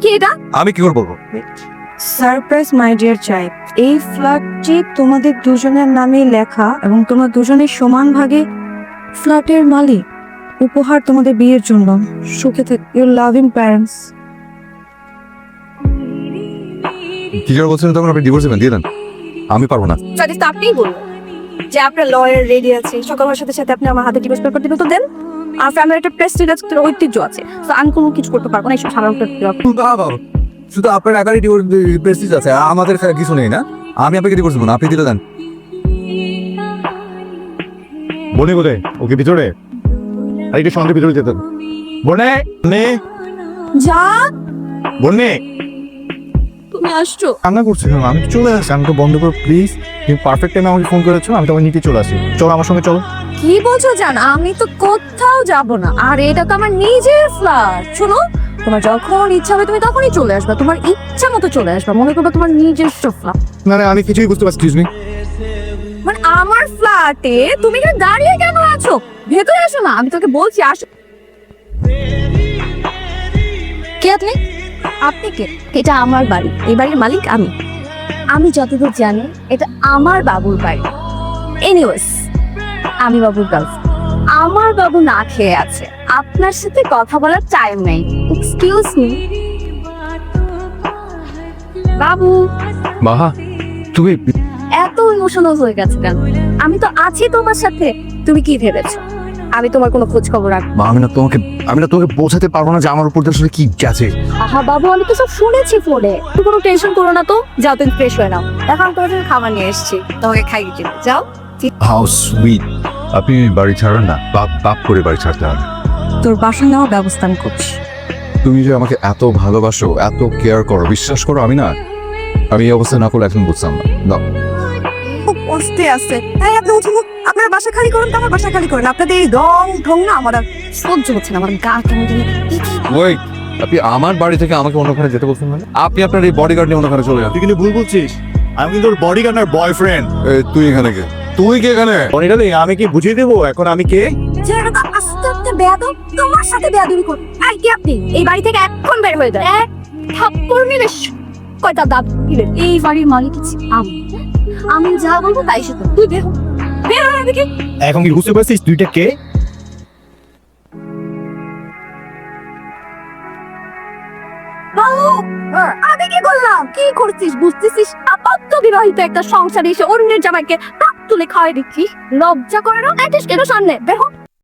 কি এটা? আমি কি করে বলবো? সারপ্রাইজ মাই ডিয়ার চাইল্ড, এই ফ্ল্যাটটি তোমাদের দুজনের নামে লেখা এবং তোমার দুজনের সমান ভাগে ফ্ল্যাটের মালিক। উপহার তোমাদের বিয়ের জন্য। সুখে থাক, ইউর লাভিং প্যারেন্টস। কি করে বলছেন তখন আপনি ডিভোর্স দেবেন? দিয়ে দেন, আমি পারবো না। তো আপনিই বলুন যে আপনার লয়ার রেডি আছে, সকাল হওয়ার সাথে সাথে আপনি আমার হাতে ডিভোর্স পেপার দিবেন, তো দেন। আর ফ্যামিলির একটা প্রেস্টিজ আছে, ঐতিহ্য আছে, তো আমি কোনো কিছু করতে পারবো না। এইসব সাধারণ শুধু আপনার একারই ডিভোর্স প্রেস্টিজ আছে, আমাদের কিছু নেই না? আমি আপনাকে ডিভোর্স দেবো না, আপনি দিলে দেন। বনে বলে ওকে ভিতরে আর একটু সঙ্গে ভিতরে যেতে বনে নে যা বনে তুমি আসছো। কান্না করছি না, আমি চলে আসছি। আমি তো বন্ধ করো প্লিজ। তুমি পারফেক্ট টাইমে আমাকে ফোন করেছো, আমি তোমার নিতে চলে আসি। চলো আমার সঙ্গে চলো। কি বলছো জান? আমি তো কোথাও যাব না, আর এটা তো আমার নিজের ফ্ল্যাট। শোনো, তোমার যখন ইচ্ছা হবে তুমি তখনই চলে আসবে, তোমার ইচ্ছা মতো চলে আসবে, মনে করবে তোমার নিজস্ব ফ্ল্যাট। না না, আমি কিছুই বুঝতে পারছি। এক্সকিউজ মি, মানে আমার ফ্ল্যাটে তুমি এখানে দাঁড়িয়ে কেন আছো? ভেতরে এসো না, আমি তোকে বলছি আসো। কে আপনি? আপনি কে? এটা আমার বাড়ি, এই বাড়ির মালিক আমি। আমি যতদূর জানি এটা আমার বাবুর বাড়ি। এনিওয়েজ, আমি বাবুর গার্লফ্রেন্ড। আমার বাবু না খেয়ে আছে, আপনার সাথে কথা বলার টাইম নেই। এক্সকিউজ মি বাবু। বাহা তুমি এত ইমোশনাল হয়ে গেছে কেন? আমি তো আছি তোমার সাথে। তুমি কি ভেবেছো আমি তোমার কোনো খোঁজ খবর রাখবো? মা, আমি না তোমাকে বোঝাতে পারবো না যে আমার উপর আসলে কি গেছে। আহা বাবু, আমি তো সব শুনেছি ফোনে। তুমি কোনো টেনশন করো না তো। যাও, তুমি ফ্রেশ হয়ে নাও। এখন তোমার জন্য খাবার নিয়ে এসেছি, তোমাকে খাইয়ে দিতে। যাও। How sweet. আপনি বাড়ি ছাড়েন না, বাপ করে বাড়ি ছাড়তে হবে। তোর বাসা নেওয়ার ব্যবস্থা আমি করছি। তুমি যে আমাকে এত ভালোবাসো, এত কেয়ার করো, বিশ্বাস করো, আমি এই অবস্থা না করলে এখন বুঝতাম না। খুব কষ্টে আছে। তাই আপনি উঠুন, আপনার বাসা খালি করুন, আমার বাসা খালি করেন। আপনাদের এই রং ঢং না আমার আর সহ্য হচ্ছে না। আমার গা কেমন জানি। ওই, আপনি আমার বাড়ি থেকে আমাকে অন্যখানে যেতে বলছেন মানে? আপনি আপনার এই বডিগার্ড নিয়ে অন্যখানে চলে যান। তুই কিন্তু ভুল বলছিস। আমি কিন্তু ওর বডিগার্ড আর বয়ফ্রেন্ড। তুই এখানে কে? তুই কে এখানে? বনিটা নেই, আমি কি বুঝিয়ে দেবো এখন আমি কে? যেটা তো আস্তে আস্তে বেয়াদব, তোমার সাথে বেয়াদবি কর। আর কি আপনি এই বাড়ি থেকে এখন বের হয়ে যান। এক থাপ্পড় মেরে কয়টা দাঁত দিলেন। এই বাড়ির মালিক আমি যা বলবো তাই শুধু। তুই বের হ, বের হ এদিকে। এখন কি বুঝতে পারছিস তুইটা কে? বাবু, আমি কি করলাম? কি করছিস বুঝতেছিস? আপাতত বিবাহিত একটা সংসারে এসে অন্যের জামাইকে তাক তুলে খাওয়াই দিচ্ছিস। লজ্জা করে না? এটিস কেন সামনে? বের হ।